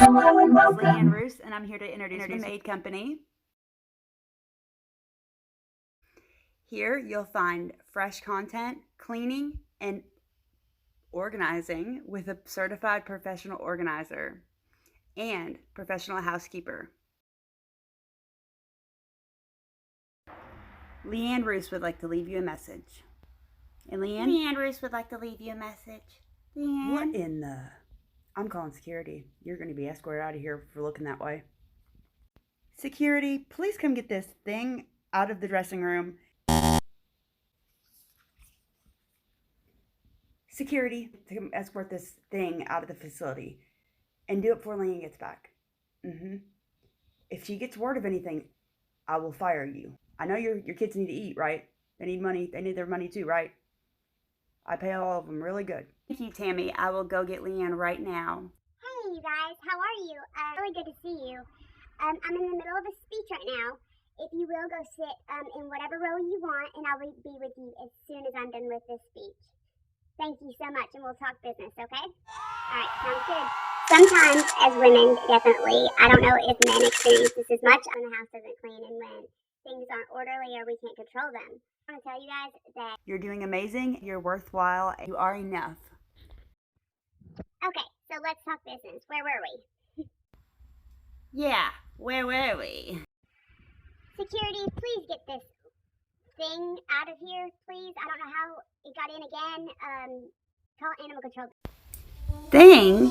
It's Leeanne Roose, and I'm here to introduce the Maid company. Here you'll find fresh content, cleaning, and organizing with a certified professional organizer and professional housekeeper. Leeanne Roose would like to leave you a message. And Leeanne Roose would like to leave you a message. Leeanne? What in the... I'm calling security. You're going to be escorted out of here for looking that way. Security, please come get this thing out of the dressing room. Security, to come escort this thing out of the facility. And do it before Leeanne gets back. If she gets word of anything, I will fire you. I know your kids need to eat, right? They need money. They need their money too, right? I pay all of them really good. Thank you, Tammy. I will go get Leeanne right now. Hey, you guys. How are you? Really good to see you. I'm in the middle of a speech right now. If you will, go sit in whatever row you want, and I'll be with you as soon as I'm done with this speech. Thank you so much, and we'll talk business, okay? All right, sounds good. Sometimes, as women, definitely, I don't know if men experience this as much when the house isn't clean and when things aren't orderly or we can't control them. I want to tell you guys that you're doing amazing, you're worthwhile, you are enough. Okay, so let's talk business. Where were we? Yeah, where were we? Security, please get this thing out of here, please. I don't know how it got in again. Call animal control. Thing?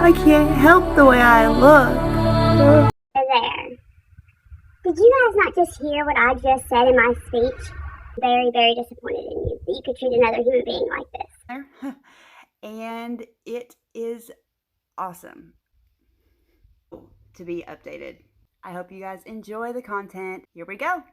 I can't help the way I look. There. Did you guys not just hear what I just said in my speech? Very, very disappointed in you that you could treat another human being like this. And it is awesome to be updated. I hope you guys enjoy the content. Here we go.